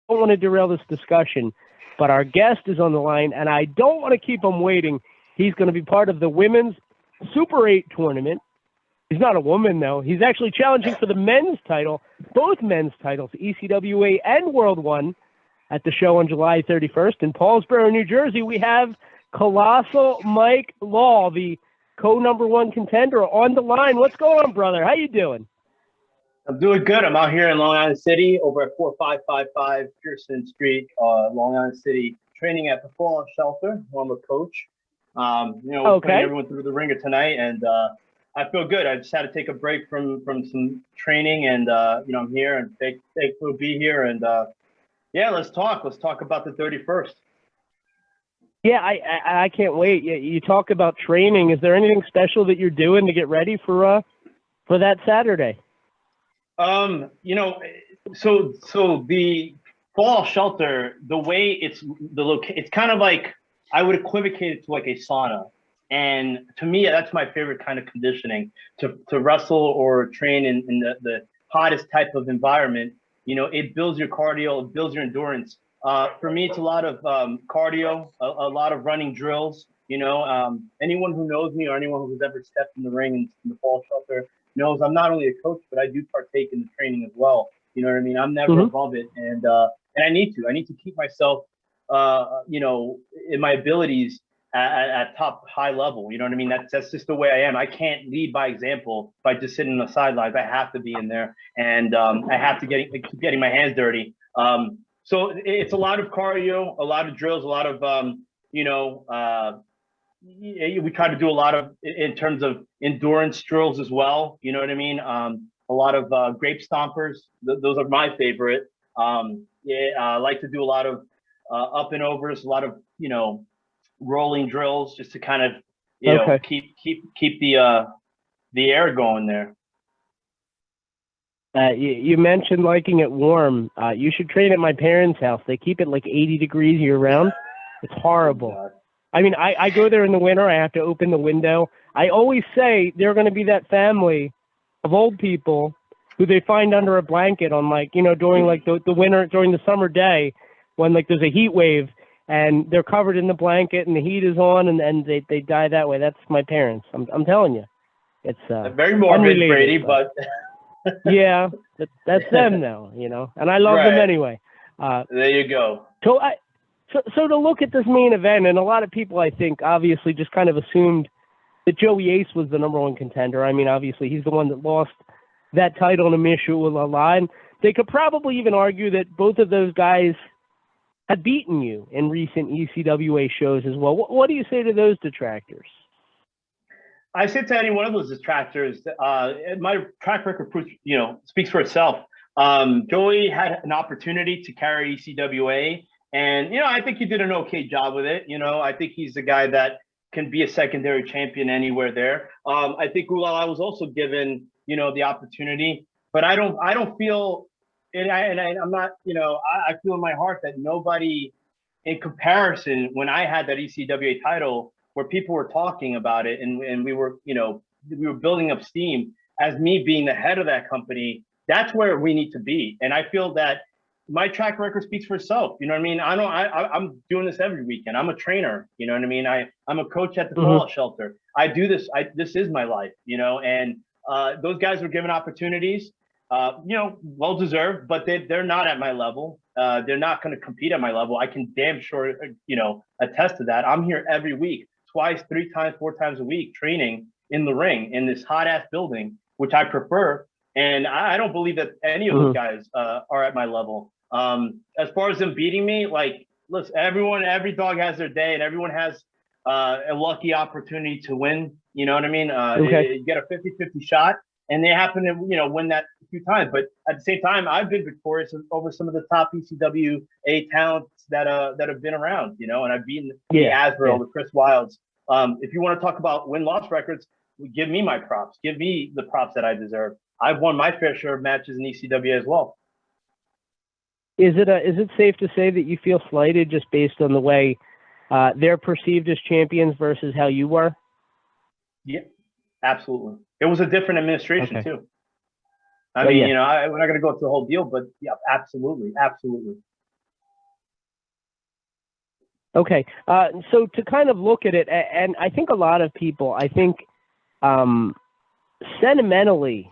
don't want to derail this discussion, but our guest is on the line, and I don't want to keep him waiting. He's going to be part of the women's Super 8 tournament. He's not a woman, though. He's actually challenging for the men's title, both men's titles, ECWA and World 1, at the show on July 31st. In Paulsboro, New Jersey, we have Colossal Mike Law, the co-number 1 contender, on the line. What's going on, brother? How you doing? I'm doing good. I'm out here in Long Island City over at 4555 Pearson Street, Long Island City, training at the Fallout Shelter. Where I'm a coach. We're putting everyone through the ringer tonight, and I feel good. I just had to take a break from some training, and I'm here and thankful to be here. And let's talk. Let's talk about the 31st. Yeah, I can't wait. You talk about training. Is there anything special that you're doing to get ready for that Saturday? So the Fallout Shelter, the way it's kind of like, I would equivocate it to like a sauna. And to me, that's my favorite kind of conditioning, to wrestle or train in the hottest type of environment. It builds your cardio, it builds your endurance. For me, it's a lot of cardio, a lot of running drills. Anyone who knows me or anyone who's ever stepped in the ring in the Fallout Shelter knows I'm not only a coach, but I do partake in the training as well. You know what I mean? I'm never above it. And I need to keep myself, in my abilities at top high level. You know what I mean? That's just the way I am. I can't lead by example by just sitting on the sidelines. I have to be in there, and I have to keep getting my hands dirty. So it's a lot of cardio, a lot of drills, a lot of, we try to do a lot of, in terms of endurance drills as well. You know what I mean? A lot of grape stompers. Those are my favorite. I like to do a lot of up and overs, a lot of, rolling drills, just to kind of, keep the air going there. You mentioned liking it warm. You should train at my parents' house. They keep it like 80 degrees year round. It's horrible. Oh, I mean, I go there in the winter. I have to open the window. I always say they're going to be that family of old people who they find under a blanket on, like, during like the winter, during the summer day when like there's a heat wave and they're covered in the blanket and the heat is on, and they die that way. That's my parents. I'm telling you. It's very morbid, Brady, but yeah, that's them now, and I love them anyway. There you go. So to look at this main event, and a lot of people, I think, obviously just kind of assumed that Joey Ace was the number 1 contender. I mean, obviously, he's the one that lost that title to Mishua. And they could probably even argue that both of those guys have beaten you in recent ECWA shows as well. What do you say to those detractors? I say to any one of those detractors, my track record speaks for itself. Joey had an opportunity to carry ECWA. And, I think he did an okay job with it. I think he's the guy that can be a secondary champion anywhere there. I think Ulala was also given, the opportunity, but I don't feel, and I'm not, I feel in my heart that nobody in comparison, when I had that ECWA title where people were talking about it and we were building up steam as me being the head of that company, that's where we need to be. And I feel that my track record speaks for itself. You know what I mean? I'm doing this every weekend. I'm a trainer. You know what I mean? I'm a coach at the Fallout Shelter. I do this. This is my life, and those guys were given opportunities, well deserved, but they're not at my level. They're not going to compete at my level. I can damn sure, attest to that. I'm here every week, twice, 3 times, 4 times a week, training in the ring in this hot ass building, which I prefer. And I don't believe that any of those guys are at my level. As far as them beating me, like, listen, every dog has their day, and everyone has a lucky opportunity to win. You know what I mean? You get a 50-50 shot, and they happen to, win that a few times. But at the same time, I've been victorious over some of the top ECWA talents that have been around, and I've beaten the Asbro, the Chris Wilds. If you want to talk about win-loss records, give me my props. Give me the props that I deserve. I've won my fair share of matches in ECW as well. Is it safe to say that you feel slighted just based on the way they're perceived as champions versus how you were? Yeah, absolutely. It was a different administration too. I mean, we're not going to go through the whole deal, but yeah, absolutely. Okay. So to kind of look at it, and I think a lot of people, sentimentally,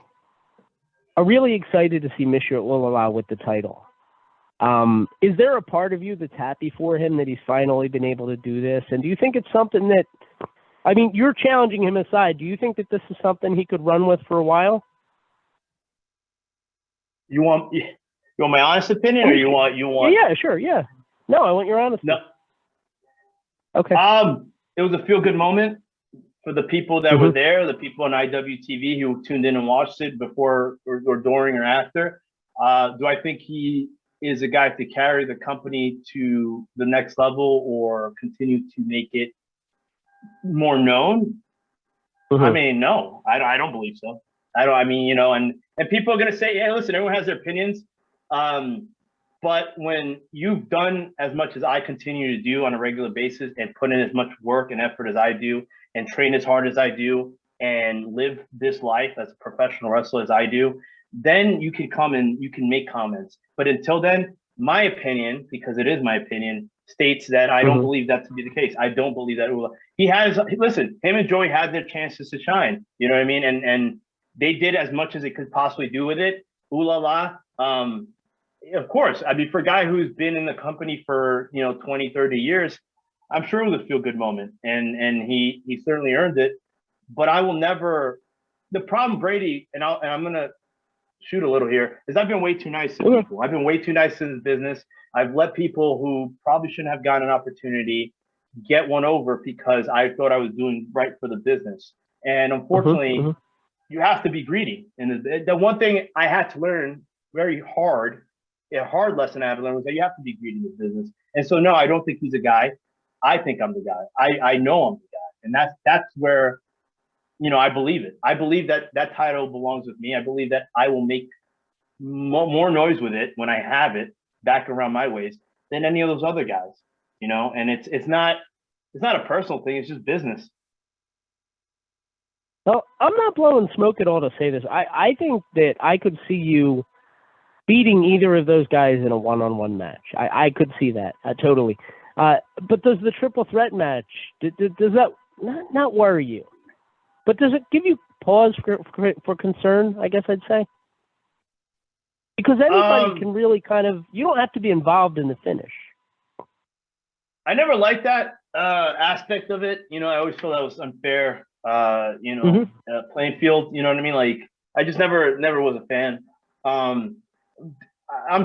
are really excited to see Mr. Ulala with the title. Is there a part of you that's happy for him that he's finally been able to do this? And do you think it's something that, I mean, you're challenging him aside. Do you think that this is something he could run with for a while? You want my honest opinion, or you want? Yeah, sure, yeah. No, I want your honest. No. Okay. It was a feel-good moment for the people that were there, the people on IWTV who tuned in and watched it before or during or after. Do I think he is a guy to carry the company to the next level or continue to make it more known? I mean, no, I don't believe so. I mean, you know, and people are going to say, yeah, listen, everyone has their opinions. But when you've done as much as I continue to do on a regular basis and put in as much work and effort as I do and train as hard as I do and live this life as a professional wrestler as I do, then you can come and you can make comments. But until then, my opinion, because it is my opinion, states that I don't believe that to be the case. I don't believe that he has. Listen, him and Joey had their chances to shine. You know what I mean? And they did as much as they could possibly do with it. Ulala. Of course, I mean, for a guy who's been in the company for 20, 30 years, I'm sure it was a feel-good moment, and he certainly earned it. But I will never. The problem, Brady, and I'm gonna shoot a little here, is I've been way too nice to people. I've been way too nice to this business. I've let people who probably shouldn't have gotten an opportunity get one over because I thought I was doing right for the business. And unfortunately, you have to be greedy. And the one thing I had to learn very hard, a hard lesson I had to learn, was that you have to be greedy in this business. And so, no, I don't think he's a guy. I think I'm the guy. I know I'm the guy. And that's where, I believe it. I believe that title belongs with me. I believe that I will make more noise with it when I have it back around my waist than any of those other guys, and it's not a personal thing. It's just business. Well, I'm not blowing smoke at all to say this. I think that I could see you beating either of those guys in a one-on-one match. I could see that totally. But does the triple threat match, does that not worry you? But does it give you pause for concern, I guess I'd say? Because anybody can really you don't have to be involved in the finish. I never liked that aspect of it. I always feel that was unfair, playing field. You know what I mean? Like, I just never was a fan. I'm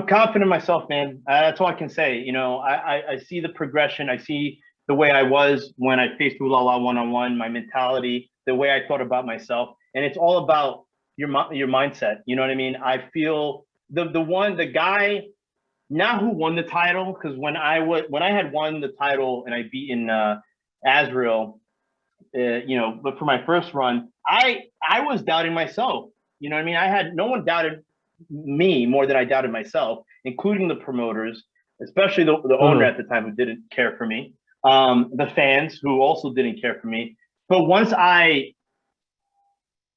confident in myself, man. That's all I can say. I see the progression. I see the way I was when I faced Ulala one-on-one, my mentality, the way I thought about myself. And it's all about your mindset. You know what I mean? I feel the guy now who won the title, because when I had won the title and I beat in Azrael, but for my first run, I was doubting myself. You know what I mean? No one doubted me more than I doubted myself, including the promoters, especially the owner at the time, who didn't care for me, the fans who also didn't care for me. But once I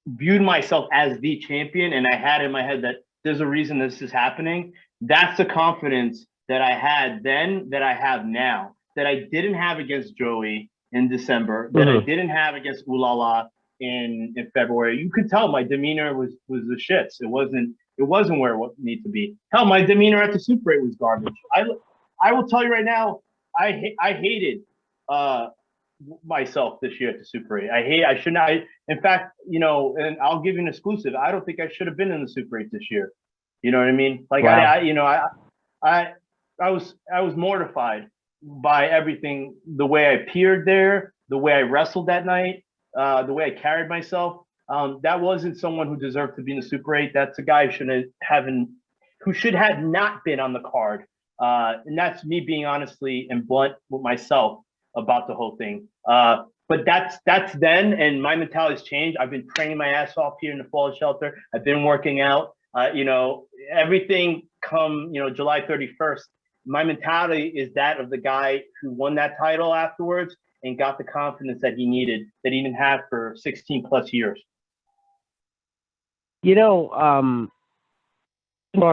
viewed myself as the champion and I had in my head that there's a reason this is happening, that's the confidence that I had then that I have now, that I didn't have against Joey in December, that I didn't have against Ulala in February. You could tell my demeanor was the shits. It wasn't where it needed to be. Hell, my demeanor at the Super 8 was garbage. I will tell you right now, I hated myself this year at the Super 8. I should not. In fact, and I'll give you an exclusive. I don't think I should have been in the Super 8 this year. You know what I mean? Like, wow. I was mortified by everything, the way I appeared there, the way I wrestled that night, the way I carried myself. That wasn't someone who deserved to be in the Super 8. That's a guy who should have not been on the card. And that's me being honestly and blunt with myself about the whole thing. But that's then, and my mentality's changed. I've been training my ass off here in the Fallout Shelter. I've been working out. Everything come July 31st. My mentality is that of the guy who won that title afterwards and got the confidence that he needed, that he didn't have for 16 plus years. Brought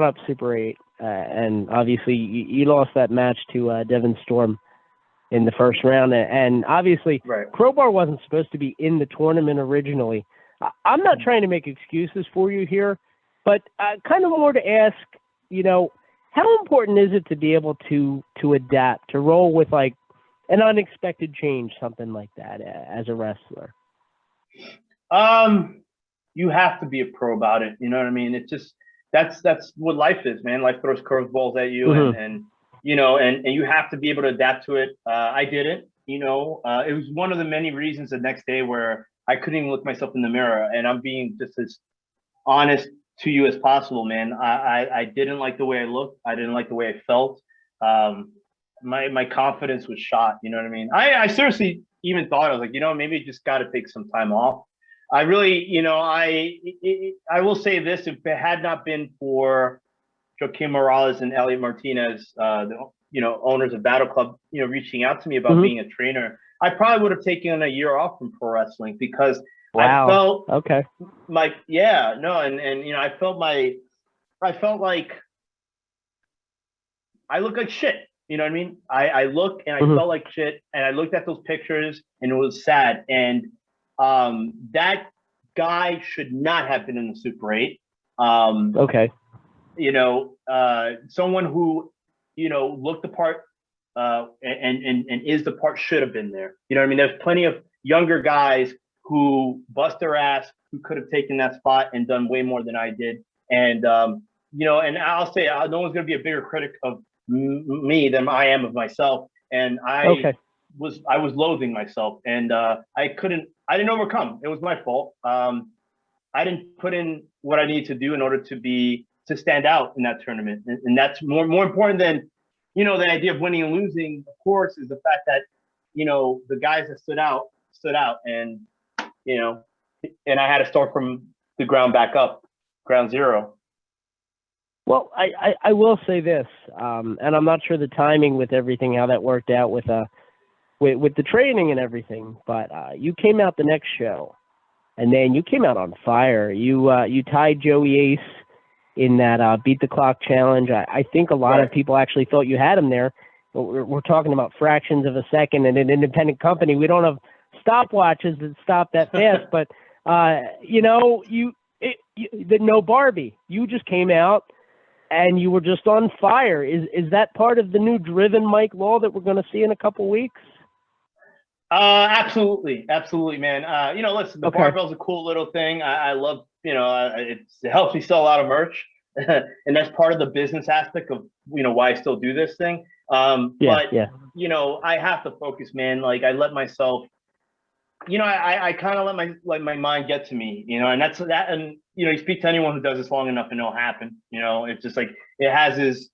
up Super 8, and obviously you lost that match to Devin Storm. in the first round. And obviously, Right. Crowbar wasn't supposed to be in the tournament originally. I'm not trying to make excuses for you here, but kind of more to ask, how important is it to be able to adapt, to roll with like an unexpected change, something like that, as a wrestler? You have to be a pro about it. You know what I mean? It's just that's what life is, man. Life throws curveballs at you, and you have to be able to adapt to it. I didn't. It was one of the many reasons the next day where I couldn't even look myself in the mirror, and I'm being just as honest to you as possible, man. I didn't like the way I looked. I didn't like the way I felt. My confidence was shot. You know what I mean? I seriously even thought, I was like, maybe I just got to take some time off. I really, I will say this: if it had not been for Joaquin Morales and Elliot Martinez, the owners of Battle Club, reaching out to me about being a trainer, I probably would have taken a year off from pro wrestling because I felt okay, like, I felt like I look like shit. You know what I mean? I look and I felt like shit, and I looked at those pictures and it was sad. And that guy should not have been in the Super 8. Okay. Someone who, looked the part and is the part should have been there. You know what I mean? There's plenty of younger guys who bust their ass, who could have taken that spot and done way more than I did. And, and I'll say, no one's going to be a bigger critic of me than I am of myself. And I was loathing myself, and I didn't overcome. It was my fault. I didn't put in what I need to do in order to stand out in that tournament. And that's more important than, the idea of winning and losing, of course, is the fact that, the guys that stood out and, and I had to start from the ground back up, ground zero. Well, I will say this, and I'm not sure the timing with everything, how that worked out with the training and everything, but you came out the next show, and then you came out on fire. You tied Joey Ace in that Beat the Clock challenge. I think a lot of people actually thought you had him there. We're talking about fractions of a second in an independent company. We don't have stopwatches that stop that fast, but no Barbie. You just came out and you were just on fire. Is that part of the new driven Mike Law that we're going to see in a couple weeks? Absolutely, man. Listen, the barbell's a cool little thing. I love, it helps me sell a lot of merch, and that's part of the business aspect of, why I still do this thing. I have to focus, man. Like I let myself, I kind of let my mind get to me, and that's that. And, you speak to anyone who does this long enough and it'll happen. It's just like, it has its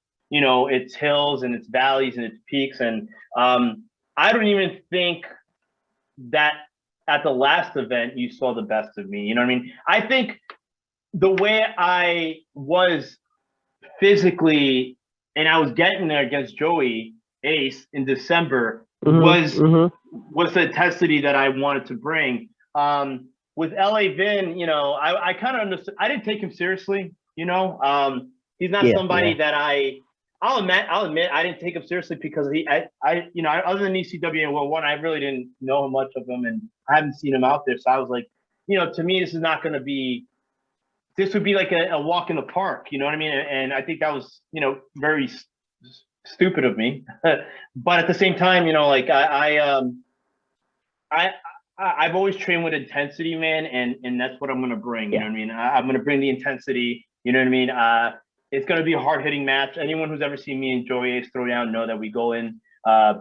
hills and its valleys and its peaks. And I don't even think that at the last event you saw the best of me. You know what I mean? I think the way I was physically, and I was getting there against Joey Ace in December, was the intensity that I wanted to bring. With LA Vin, I kind of understood. I didn't take him seriously. He's not somebody that I'll admit I didn't take him seriously because other than ECWA and World 1, I really didn't know much of him, and I haven't seen him out there. So I was like, to me, this would be like a walk in the park. You know what I mean? And I think that was, very stupid of me. But at the same time, I've always trained with intensity, man, and that's what I'm going to bring. You know what I mean? I'm going to bring the intensity. You know what I mean? It's going to be a hard-hitting match. Anyone who's ever seen me and Joey Ace throw down know that we go in. And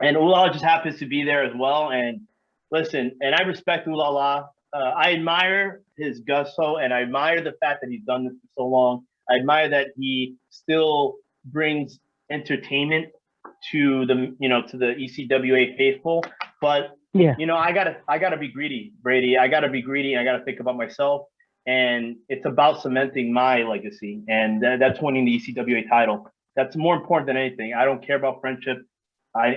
Ulala just happens to be there as well. And listen, and I respect Ulala. I admire his gusto, and I admire the fact that he's done this for so long. I admire that he still brings entertainment to the ECWA faithful. But I gotta be greedy, Brady. I gotta be greedy. I gotta think about myself. And it's about cementing my legacy, and that's winning the ECWA title. That's more important than anything. I don't care about friendship. I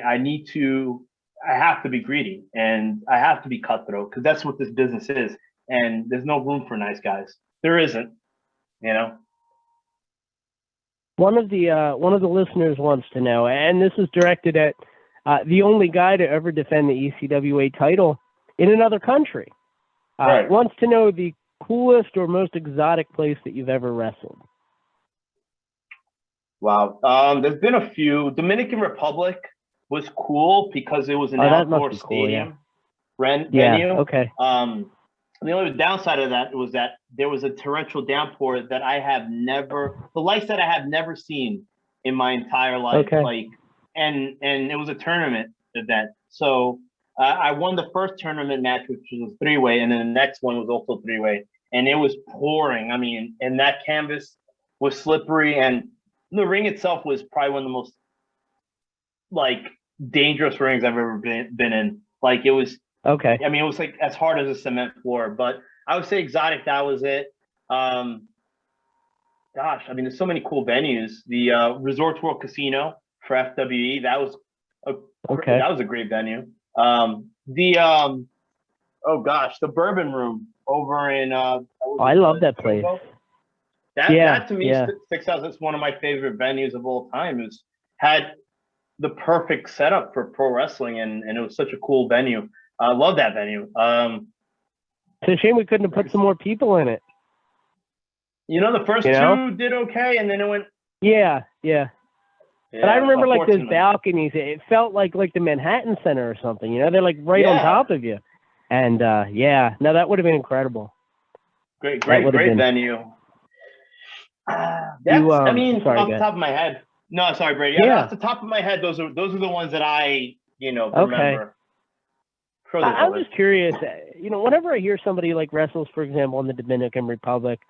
have to be greedy, and I have to be cutthroat, because that's what this business is. And there's no room for nice guys. There isn't, One of the listeners wants to know, and this is directed at the only guy to ever defend the ECWA title in another country. Right. Wants to know the coolest or most exotic place that you've ever wrestled. Wow. There's been a few. Dominican Republic was cool because it was an outdoor stadium venue. Okay. The only downside of that was that there was a torrential downpour that the likes that I have never seen in my entire life. Okay. Like, and it was a tournament event. So I won the first tournament match, which was a 3-way, and then the next one was also 3-way, and it was pouring. I mean, and that canvas was slippery, and the ring itself was probably one of the most like dangerous rings I've ever been in. Like, it was. Okay. I mean, it was like as hard as a cement floor, but I would say exotic. That was it. Gosh, I mean, there's so many cool venues. The Resorts World Casino for FWE, that was a great venue. The Bourbon Room over in. I love that place. That to me sticks out as one of my favorite venues of all time. It had the perfect setup for pro wrestling, and it was such a cool venue. I love that venue. It's a shame we couldn't have put some more people in it. The first two did okay, and then it went. Yeah. But I remember like those balconies. It felt like the Manhattan Center or something. They're like right on top of you. And that would have been incredible. Great venue. Off the top of my head. No, sorry, Brady. Yeah, off the top of my head, those are the ones that I remember. I'm just curious, whenever I hear somebody like wrestles, for example, in the Dominican Republic,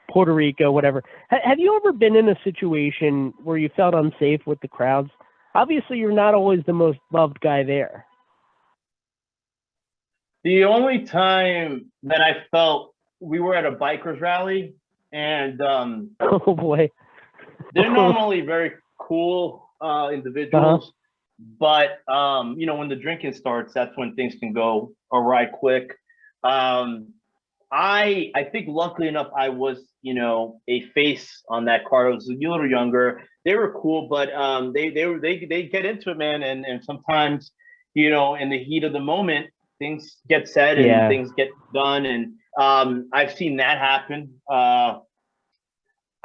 Puerto Rico, whatever, have you ever been in a situation where you felt unsafe with the crowds? Obviously, you're not always the most loved guy there. The only time that I felt, we were at a bikers rally, and oh boy, they're normally very cool individuals. But when the drinking starts, that's when things can go awry quick. I think luckily enough, I was a face on that card. I was a little younger. They were cool, but they get into it, man. And sometimes in the heat of the moment, things get said and things get done. And I've seen that happen.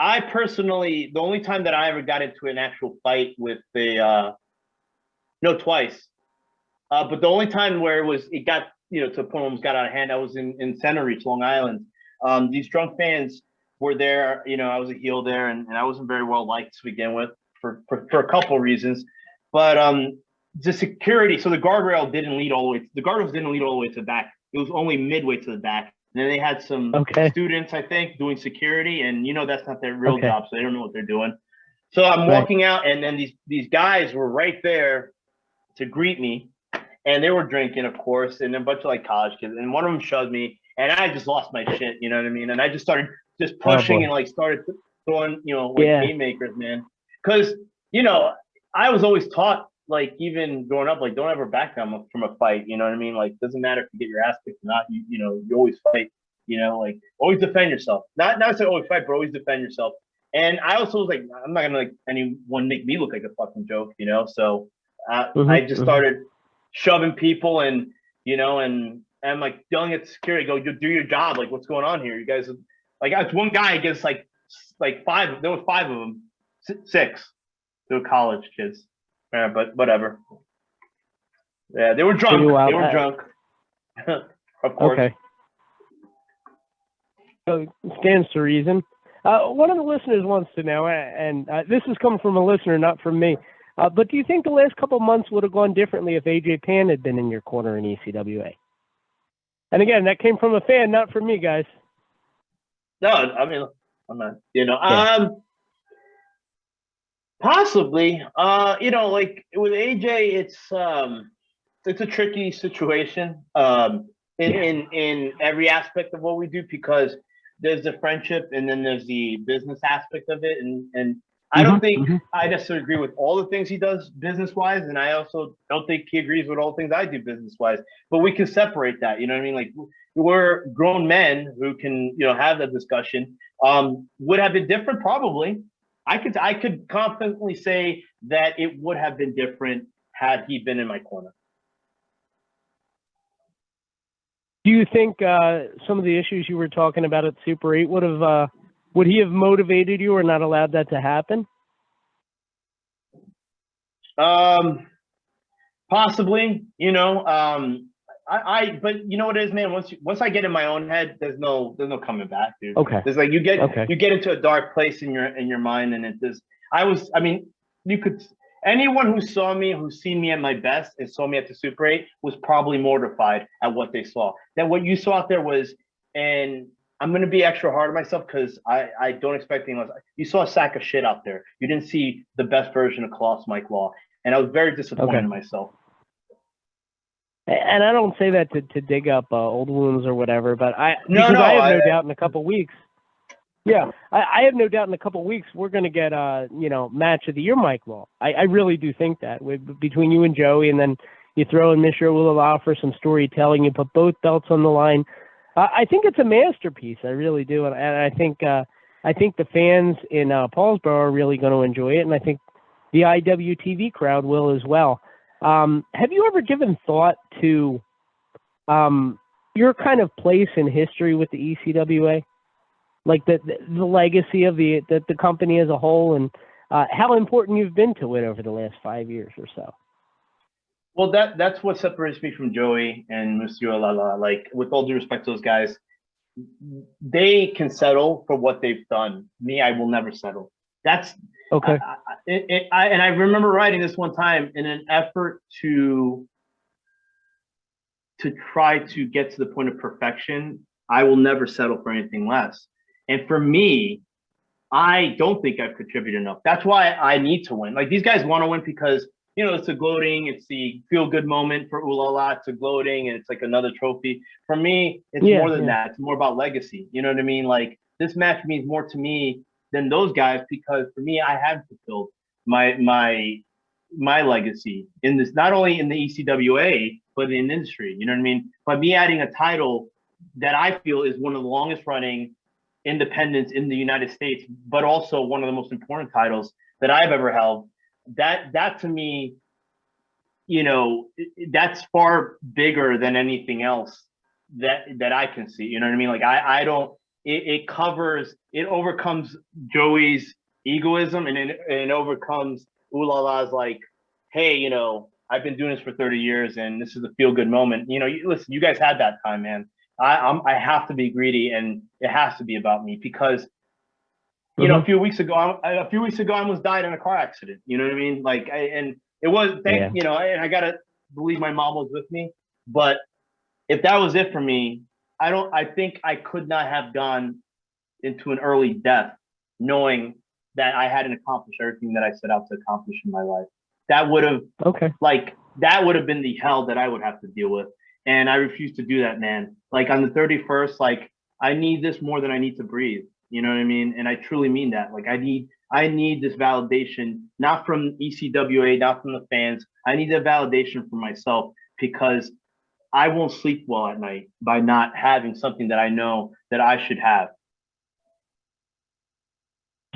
I personally, the only time that I ever got into an actual fight with twice. But the only time where it got, to the point where it got out of hand, I was in Center Reach, Long Island. These drunk fans were there. I was a heel there, and I wasn't very well liked to begin with for a couple of reasons. But the security, so the guardrails didn't lead all the way to the back. It was only midway to the back. And then they had some students, I think, doing security, and that's not their real job, so they don't know what they're doing. So I'm walking out, and then these guys were right there to greet me, and they were drinking, of course, and a bunch of college kids, and one of them shoved me, and I just lost my shit, you know what I mean? And I just started pushing and started throwing, haymakers, man. Because, I was always taught, even growing up, don't ever back down from a fight, you know what I mean? Doesn't matter if you get your ass kicked or not, you always fight, always defend yourself. Not say always fight, but always defend yourself. And I also was I'm not gonna anyone make me look like a fucking joke, so I just started shoving people and and I'm yelling at the security, go, do your job, what's going on here? You guys it's one guy against five, there was 5 of them, 6. They were college kids. But whatever. Yeah, they were drunk. They were drunk. Of course. Okay. So stands to reason. One of the listeners wants to know, and this is coming from a listener, not from me, but do you think the last couple of months would have gone differently if AJ Pan had been in your corner in ECWA? And again, that came from a fan, not from me, guys. No, I mean, I'm not, possibly. With AJ, it's a tricky situation in every aspect of what we do, because there's the friendship and then there's the business aspect of it. And I don't think I necessarily agree with all the things he does business-wise, and I also don't think he agrees with all the things I do business-wise. But we can separate that, you know what I mean? We're grown men who can, have that discussion. Would have been different, probably. I could confidently say that it would have been different had he been in my corner. Do you think some of the issues you were talking about at Super 8 would he have motivated you or not allowed that to happen? Possibly, but you know what it is, man. Once I get in my own head, there's no coming back, dude. Okay. There's like you get into a dark place in your mind, and anyone who saw me, who's seen me at my best and saw me at the Super 8 was probably mortified at what they saw. That what you saw out there was, and I'm gonna be extra hard on myself because I don't expect anything else. You saw a sack of shit out there. You didn't see the best version of Colossus Mike Law, and I was very disappointed in myself. And I don't say that to dig up old wounds or whatever, but I have no doubt in a couple weeks. Yeah, I have no doubt in a couple weeks we're going to get match of the year Mike Law. I really do think that between you and Joey, and then you throw in Mishra Ulala for some storytelling. You put both belts on the line. I think it's a masterpiece. I really do, and I think the fans in Paulsboro are really going to enjoy it, and I think the IWTV crowd will as well. Have you ever given thought to your kind of place in history with the ECWA, like the legacy of the company as a whole, and how important you've been to it over the last 5 years or so? Well, that's what separates me from Joey and Monsieur Lala. Like, with all due respect to those guys, they can settle for what they've done. Me, I will never settle. That's okay. I remember writing this one time in an effort to try to get to the point of perfection. I will never settle for anything less. And for me, I don't think I've contributed enough. That's why I need to win. Like, these guys want to win because, it's a gloating, it's the feel-good moment for Ulala, it's a gloating, and it's like another trophy. For me, it's more than that. It's more about legacy. You know what I mean? Like, this match means more to me than those guys because for me, I have fulfilled my legacy in this, not only in the ECWA, but in the industry. You know what I mean? By me adding a title that I feel is one of the longest running independents in the United States, but also one of the most important titles that I've ever held, that to me, that's far bigger than anything else that I can see. You know what I mean? Like, I don't, it overcomes Joey's egoism, and it overcomes Ulala's like, hey, I've been doing this for 30 years and this is a feel good moment. Listen, you guys had that time, man. I have to be greedy, and it has to be about me because, a few weeks ago, I almost died in a car accident. You know what I mean? Like, and I gotta believe my mom was with me. But if that was it for me, I think I could not have gone into an early death knowing that I hadn't accomplished everything that I set out to accomplish in my life. That would have been the hell that I would have to deal with. And I refuse to do that, man. Like, on the 31st, like, I need this more than I need to breathe. You know what I mean? And I truly mean that. Like, I need this validation, not from ECWA, not from the fans. I need that validation for myself because I won't sleep well at night by not having something that I know that I should have.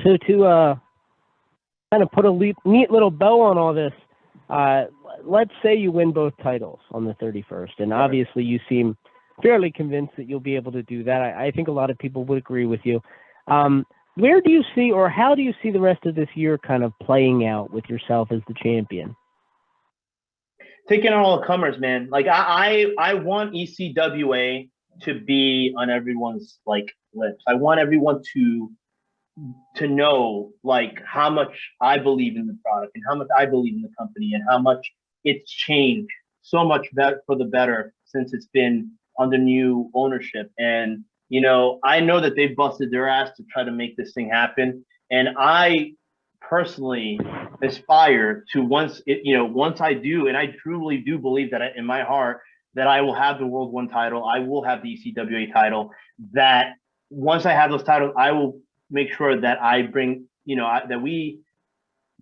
So to kind of put a neat little bow on all this, let's say you win both titles on the 31st, and obviously you seem fairly convinced that you'll be able to do that. I think a lot of people would agree with you. Where do you see, or how do you see the rest of this year kind of playing out with yourself as the champion? Taking on all the comers, man. Like, I want ECWA to be on everyone's like lips. I want everyone to know like how much I believe in the product and how much I believe in the company and how much it's changed so much for the better since it's been under new ownership. And I know that they've busted their ass to try to make this thing happen. And I personally aspire to once I do, and I truly do believe that in my heart that I will have the World One title, I will have the ECWA title, that once I have those titles, I will make sure that I bring, that we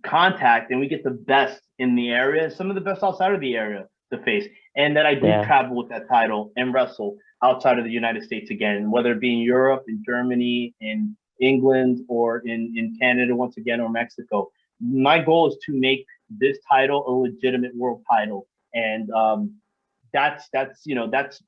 contact and we get the best in the area, some of the best outside of the area to face, and that I do travel with that title and wrestle outside of the United States again, whether it be in Europe, in Germany, in England, or in Canada once again, or Mexico. My goal is to make this title a legitimate world title. And that's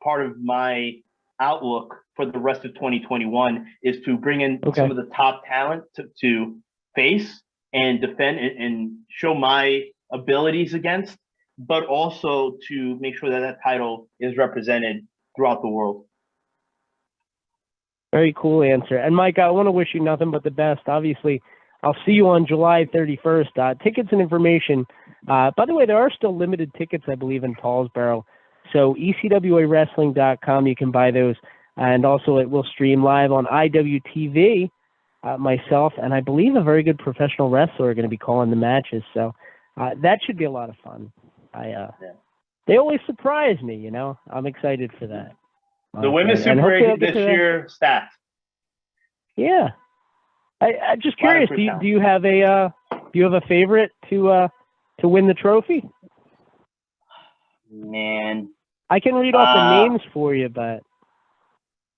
part of my outlook for the rest of 2021 is to bring in some of the top talent to face and defend and show my abilities against, but also to make sure that that title is represented throughout the world. Very cool answer. And Mike, I want to wish you nothing but the best. Obviously, I'll see you on July 31st. Tickets and information. By the way, there are still limited tickets, I believe, in Paulsboro. So ECWAWrestling.com, you can buy those. And also it will stream live on IWTV, myself, and I believe a very good professional wrestler are going to be calling the matches. So that should be a lot of fun. They always surprise me, you know. I'm excited for that. The women's Super 8 this year stacked. Yeah. I'm just curious, do you have a favorite to win the trophy? Man, I can read off the names for you, but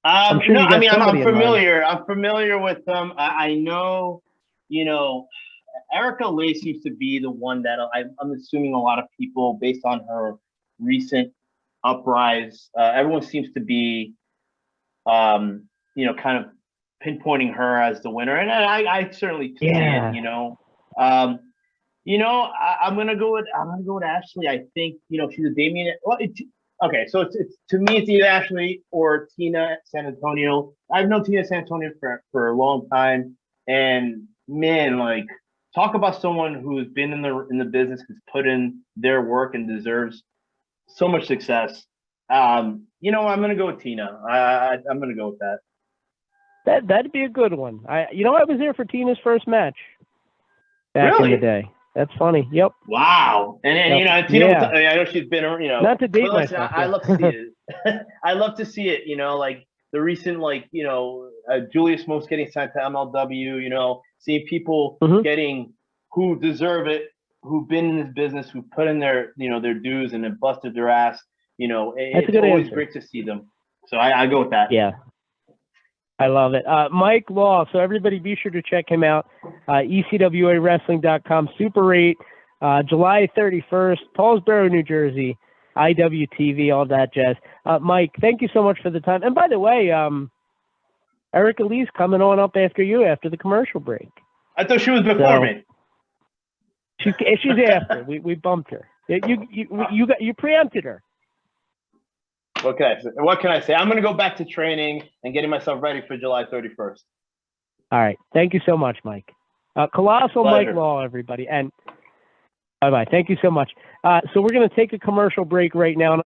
I'm sure I'm familiar. I'm familiar with them. I know, Erica Lee seems to be the one that I'm assuming a lot of people, based on her recent uprise, everyone seems to be, kind of pinpointing her as the winner, and I certainly see it. I'm gonna go with Ashley. I think she's a Damien. Well, okay, so it's to me it's either Ashley or Tina San Antonio. I've known Tina San Antonio for a long time, and man, like talk about someone who's been in the business, who's put in their work and deserves so much success. I'm gonna go with Tina. I'm gonna go with that. That'd be a good one. I was there for Tina's first match back in the day. That's funny. Yep. Wow. And Tina, I know she's been, not to date myself. I love to see it. I love to see it. Like the recent, Julius Most getting signed to MLW. Seeing people getting who deserve it, who've been in this business, who put in their their dues and have busted their ass. It's always great to see them. So I go with that. Yeah. I love it. Mike Law, so everybody be sure to check him out. ECWAWrestling.com, Super 8, July 31st, Paulsboro, New Jersey, IWTV, all that jazz. Mike, thank you so much for the time. And by the way, Erica Lee's coming on up after you after the commercial break. I thought she was before me. She's after. We bumped her. You preempted her. What can I say? I'm going to go back to training and getting myself ready for July 31st. All right. Thank you so much, Mike. Colossal Pleasure. Mike Law, everybody. And bye-bye. Thank you so much. So we're going to take a commercial break right now.